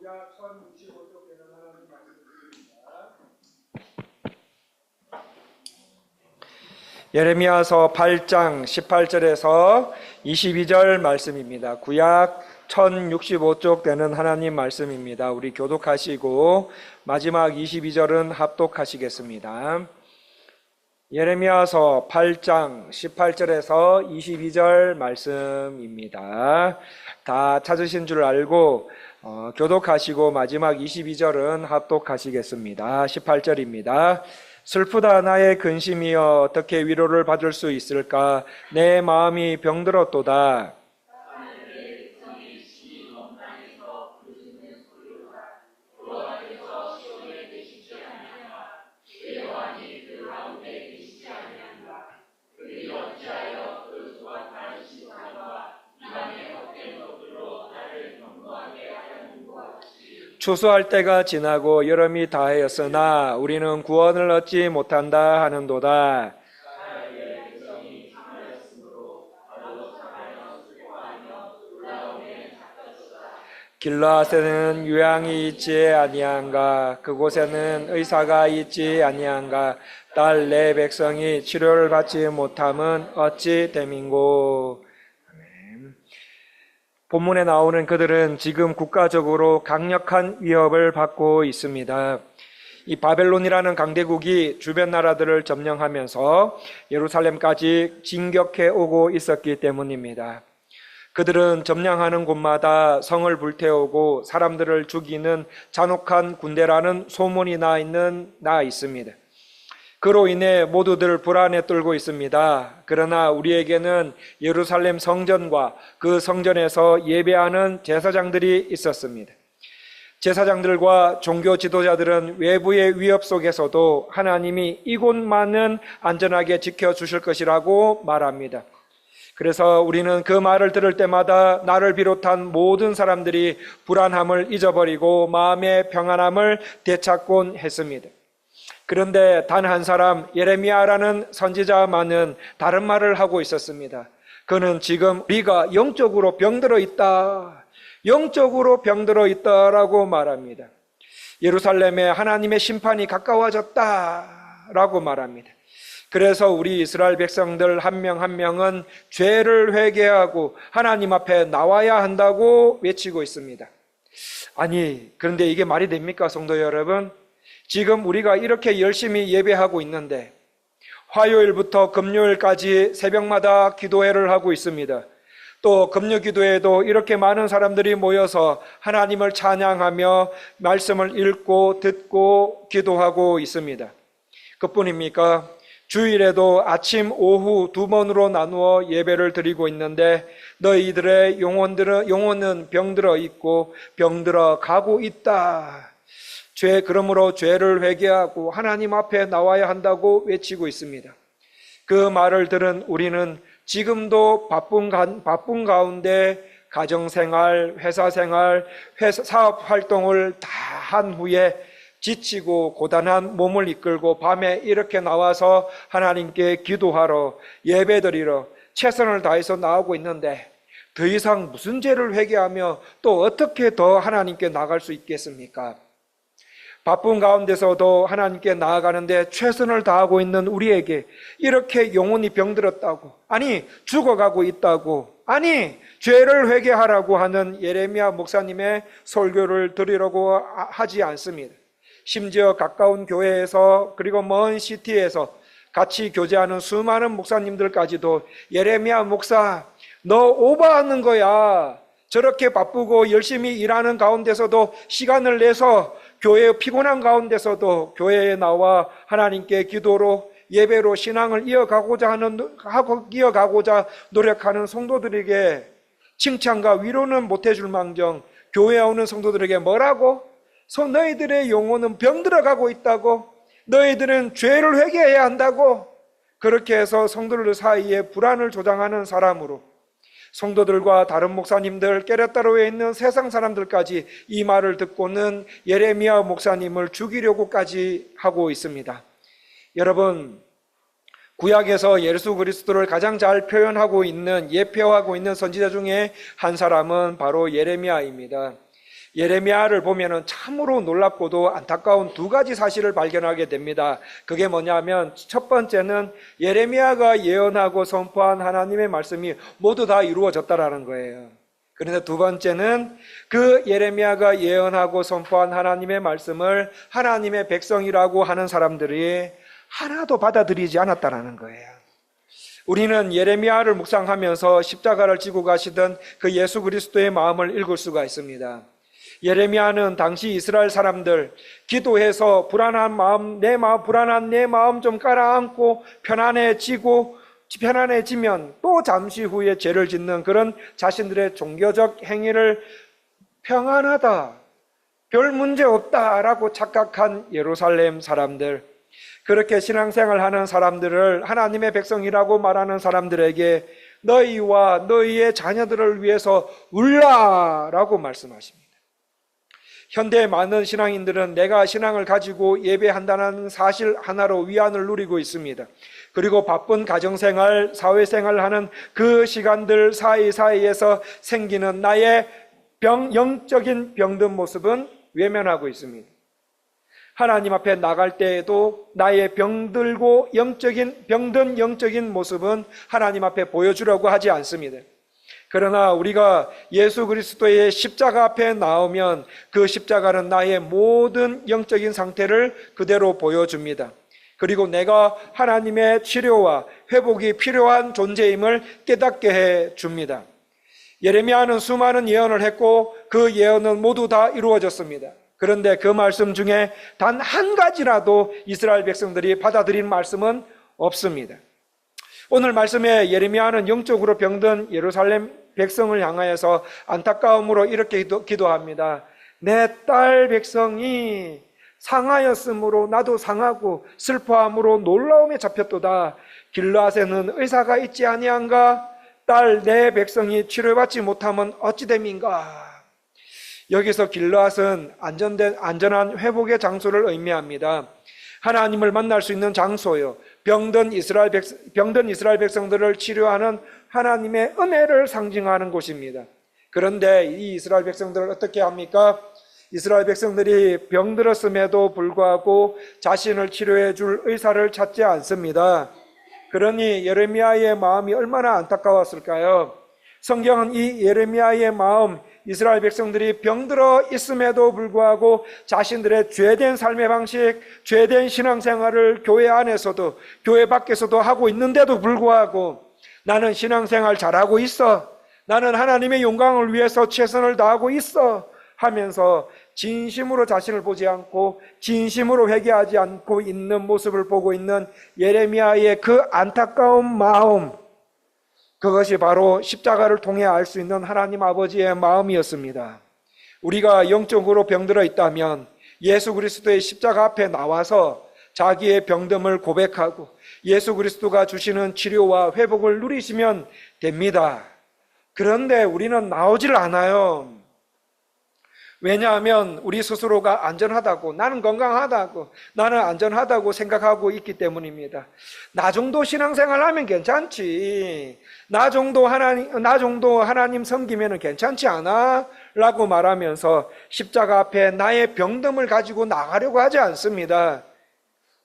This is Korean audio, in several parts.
구약 1065쪽 되는 하나님 말씀입니다. 예레미야서 8장 18절에서 22절 말씀입니다. 구약 1065쪽 되는 하나님 말씀입니다. 우리 교독하시고 마지막 22절은 합독하시겠습니다. 예레미야서 8장 18절에서 22절 말씀입니다. 다 찾으신 줄 알고 교독하시고 마지막 22절은 합독하시겠습니다. 18절입니다. 슬프다 나의 근심이여 어떻게 위로를 받을 수 있을까? 내 마음이 병들었도다. 추수할 때가 지나고 여름이 다하였으나 우리는 구원을 얻지 못한다 하는도다. 길르앗에는 유향이 있지 아니한가? 그곳에는 의사가 있지 아니한가? 딸 내 백성이 치료를 받지 못함은 어찌 됨인고? 본문에 나오는 그들은 지금 국가적으로 강력한 위협을 받고 있습니다. 이 바벨론이라는 강대국이 주변 나라들을 점령하면서 예루살렘까지 진격해 오고 있었기 때문입니다. 그들은 점령하는 곳마다 성을 불태우고 사람들을 죽이는 잔혹한 군대라는 소문이 나 있습니다. 그로 인해 모두들 불안에 떨고 있습니다. 그러나 우리에게는 예루살렘 성전과 그 성전에서 예배하는 제사장들이 있었습니다. 제사장들과 종교 지도자들은 외부의 위협 속에서도 하나님이 이곳만은 안전하게 지켜주실 것이라고 말합니다. 그래서 우리는 그 말을 들을 때마다 나를 비롯한 모든 사람들이 불안함을 잊어버리고 마음의 평안함을 되찾곤 했습니다. 그런데 단 한 사람 예레미야라는 선지자만은 다른 말을 하고 있었습니다. 그는 지금 우리가 영적으로 병들어 있다. 영적으로 병들어 있다라고 말합니다. 예루살렘에 하나님의 심판이 가까워졌다라고 말합니다. 그래서 우리 이스라엘 백성들 한 명 한 명은 죄를 회개하고 하나님 앞에 나와야 한다고 외치고 있습니다. 아니, 그런데 이게 말이 됩니까, 성도 여러분? 지금 우리가 이렇게 열심히 예배하고 있는데 화요일부터 금요일까지 새벽마다 기도회를 하고 있습니다. 또 금요 기도회에도 이렇게 많은 사람들이 모여서 하나님을 찬양하며 말씀을 읽고 듣고 기도하고 있습니다. 그뿐입니까? 주일에도 아침 오후 두 번으로 나누어 예배를 드리고 있는데 너희들의 영혼은 병들어 있고 병들어 가고 있다. 그러므로 죄를 회개하고 하나님 앞에 나와야 한다고 외치고 있습니다. 그 말을 들은 우리는 지금도 바쁜 가운데 가정생활, 회사생활, 사업 활동을 다 한 후에 지치고 고단한 몸을 이끌고 밤에 이렇게 나와서 하나님께 기도하러 예배드리러 최선을 다해서 나오고 있는데 더 이상 무슨 죄를 회개하며 또 어떻게 더 하나님께 나갈 수 있겠습니까? 바쁜 가운데서도 하나님께 나아가는데 최선을 다하고 있는 우리에게 이렇게 영혼이 병들었다고, 아니 죽어가고 있다고, 아니 죄를 회개하라고 하는 예레미야 목사님의 설교를 들으려고 하지 않습니다. 심지어 가까운 교회에서 그리고 먼 시티에서 같이 교제하는 수많은 목사님들까지도 예레미야 목사, 너 오버하는 거야. 저렇게 바쁘고 열심히 일하는 가운데서도 시간을 내서 교회의 피곤한 가운데서도 교회에 나와 하나님께 기도로 예배로 신앙을 이어가고자 노력하는 성도들에게 칭찬과 위로는 못해줄 망정 교회에 오는 성도들에게 뭐라고? 너희들의 영혼은 병들어가고 있다고? 너희들은 죄를 회개해야 한다고? 그렇게 해서 성도들 사이에 불안을 조장하는 사람으로 성도들과 다른 목사님들, 깨레따로에 있는 세상 사람들까지 이 말을 듣고는 예레미야 목사님을 죽이려고까지 하고 있습니다. 여러분, 구약에서 예수 그리스도를 가장 잘 표현하고 있는, 예표하고 있는 선지자 중에 한 사람은 바로 예레미야입니다. 예레미야를 보면은 참으로 놀랍고도 안타까운 두 가지 사실을 발견하게 됩니다. 그게 뭐냐면 첫 번째는 예레미야가 예언하고 선포한 하나님의 말씀이 모두 다 이루어졌다라는 거예요. 그런데 두 번째는 그 예레미야가 예언하고 선포한 하나님의 말씀을 하나님의 백성이라고 하는 사람들이 하나도 받아들이지 않았다라는 거예요. 우리는 예레미야를 묵상하면서 십자가를 지고 가시던 그 예수 그리스도의 마음을 읽을 수가 있습니다. 예레미야는 당시 이스라엘 사람들 기도해서 불안한 내 마음 좀 깔아앉고 편안해지면 또 잠시 후에 죄를 짓는 그런 자신들의 종교적 행위를 평안하다, 별 문제 없다라고 착각한 예루살렘 사람들, 그렇게 신앙생활 하는 사람들을 하나님의 백성이라고 말하는 사람들에게 너희와 너희의 자녀들을 위해서 울라라고 말씀하십니다. 현대 많은 신앙인들은 내가 신앙을 가지고 예배한다는 사실 하나로 위안을 누리고 있습니다. 그리고 바쁜 가정생활, 사회생활을 하는 그 시간들 사이에서 생기는 나의 영적인 병든 모습은 외면하고 있습니다. 하나님 앞에 나갈 때에도 나의 병든 영적인 모습은 하나님 앞에 보여주려고 하지 않습니다. 그러나 우리가 예수 그리스도의 십자가 앞에 나오면 그 십자가는 나의 모든 영적인 상태를 그대로 보여줍니다. 그리고 내가 하나님의 치료와 회복이 필요한 존재임을 깨닫게 해줍니다. 예레미야는 수많은 예언을 했고 그 예언은 모두 다 이루어졌습니다. 그런데 그 말씀 중에 단 한 가지라도 이스라엘 백성들이 받아들인 말씀은 없습니다. 오늘 말씀에 예레미야는 영적으로 병든 예루살렘 백성을 향하여서 안타까움으로 이렇게 기도합니다. 내 딸 백성이 상하였으므로 나도 상하고 슬퍼함으로 놀라움에 잡혔도다. 길르앗에는 의사가 있지 아니한가? 딸 내 백성이 치료받지 못하면 어찌 됨인가? 여기서 길르앗은 안전한 회복의 장소를 의미합니다. 하나님을 만날 수 있는 장소요. 병든 이스라엘 백성들을 치료하는 하나님의 은혜를 상징하는 곳입니다. 그런데 이 이스라엘 백성들을 어떻게 합니까? 이스라엘 백성들이 병들었음에도 불구하고 자신을 치료해 줄 의사를 찾지 않습니다. 그러니 예레미야의 마음이 얼마나 안타까웠을까요? 성경은 이 예레미야의 마음, 이스라엘 백성들이 병들어 있음에도 불구하고 자신들의 죄된 삶의 방식, 죄된 신앙생활을 교회 안에서도 교회 밖에서도 하고 있는데도 불구하고 나는 신앙생활 잘하고 있어, 나는 하나님의 영광을 위해서 최선을 다하고 있어 하면서 진심으로 자신을 보지 않고 진심으로 회개하지 않고 있는 모습을 보고 있는 예레미야의 그 안타까운 마음, 그것이 바로 십자가를 통해 알 수 있는 하나님 아버지의 마음이었습니다. 우리가 영적으로 병들어 있다면 예수 그리스도의 십자가 앞에 나와서 자기의 병듦을 고백하고 예수 그리스도가 주시는 치료와 회복을 누리시면 됩니다. 그런데 우리는 나오질 않아요. 왜냐하면 우리 스스로가 안전하다고, 나는 건강하다고, 나는 안전하다고 생각하고 있기 때문입니다. 나 정도 신앙생활 하면 괜찮지, 나 정도 하나님 섬기면 괜찮지 않아? 라고 말하면서 십자가 앞에 나의 병듦을 가지고 나가려고 하지 않습니다.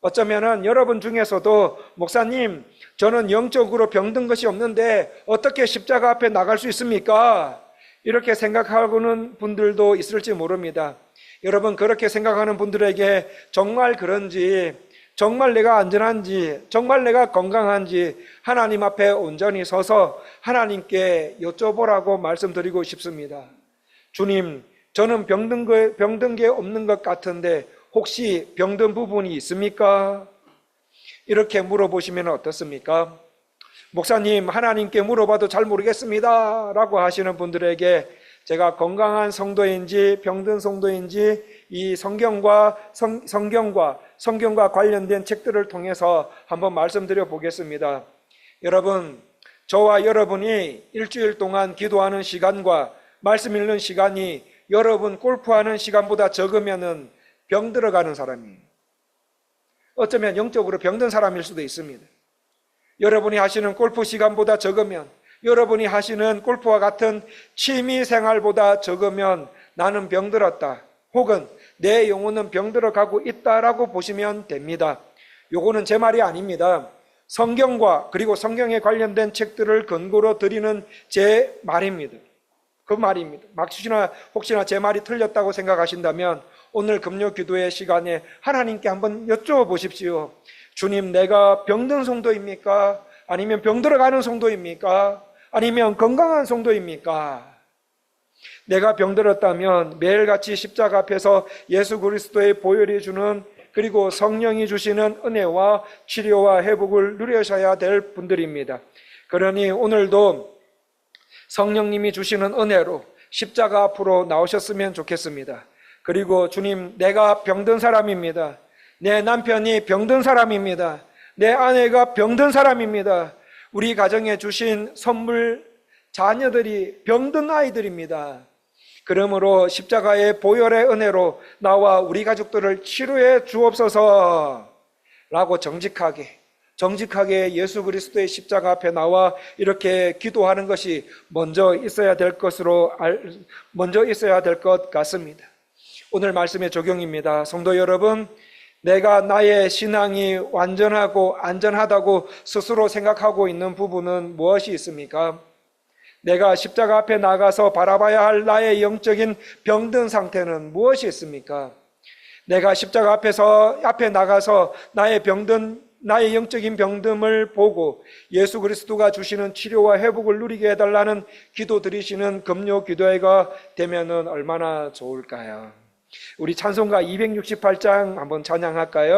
어쩌면은 여러분 중에서도 목사님, 저는 영적으로 병든 것이 없는데 어떻게 십자가 앞에 나갈 수 있습니까? 이렇게 생각하고는 분들도 있을지 모릅니다. 여러분, 그렇게 생각하는 분들에게 정말 그런지, 정말 내가 안전한지, 정말 내가 건강한지 하나님 앞에 온전히 서서 하나님께 여쭤보라고 말씀드리고 싶습니다. 주님, 저는 병든 게 없는 것 같은데 혹시 병든 부분이 있습니까? 이렇게 물어보시면 어떻습니까? 목사님, 하나님께 물어봐도 잘 모르겠습니다 라고 하시는 분들에게 제가 건강한 성도인지 병든 성도인지 이 성경과 관련된 책들을 통해서 한번 말씀드려 보겠습니다. 여러분, 저와 여러분이 일주일 동안 기도하는 시간과 말씀 읽는 시간이 여러분 골프하는 시간보다 적으면은 병들어가는 사람이에요. 어쩌면 영적으로 병든 사람일 수도 있습니다. 여러분이 하시는 골프 시간보다 적으면, 여러분이 하시는 골프와 같은 취미 생활보다 적으면 나는 병들었다, 혹은 내 영혼은 병들어 가고 있다라고 보시면 됩니다. 요거는 제 말이 아닙니다. 성경과 그리고 성경에 관련된 책들을 근거로 드리는 제 말입니다. 그 말입니다. 혹시나 제 말이 틀렸다고 생각하신다면 오늘 금요 기도의 시간에 하나님께 한번 여쭤보십시오. 주님, 내가 병든 성도입니까? 아니면 병들어가는 성도입니까? 아니면 건강한 성도입니까? 내가 병들었다면 매일같이 십자가 앞에서 예수 그리스도의 보혈이 주는, 그리고 성령이 주시는 은혜와 치료와 회복을 누리셔야 될 분들입니다. 그러니 오늘도 성령님이 주시는 은혜로 십자가 앞으로 나오셨으면 좋겠습니다. 그리고 주님, 내가 병든 사람입니다. 내 남편이 병든 사람입니다. 내 아내가 병든 사람입니다. 우리 가정에 주신 선물, 자녀들이 병든 아이들입니다. 그러므로 십자가의 보혈의 은혜로 나와 우리 가족들을 치료해 주옵소서 라고 정직하게 예수 그리스도의 십자가 앞에 나와 이렇게 기도하는 것이 먼저 있어야 될 것 같습니다. 오늘 말씀의 적용입니다. 성도 여러분, 내가 나의 신앙이 완전하고 안전하다고 스스로 생각하고 있는 부분은 무엇이 있습니까? 내가 십자가 앞에 나가서 바라봐야 할 나의 영적인 병든 상태는 무엇이 있습니까? 내가 십자가 앞에 나가서 나의 영적인 병듦을 보고 예수 그리스도가 주시는 치료와 회복을 누리게 해달라는 기도 드리시는 금요 기도회가 되면은 얼마나 좋을까요? 우리 찬송가 268장 한번 찬양할까요?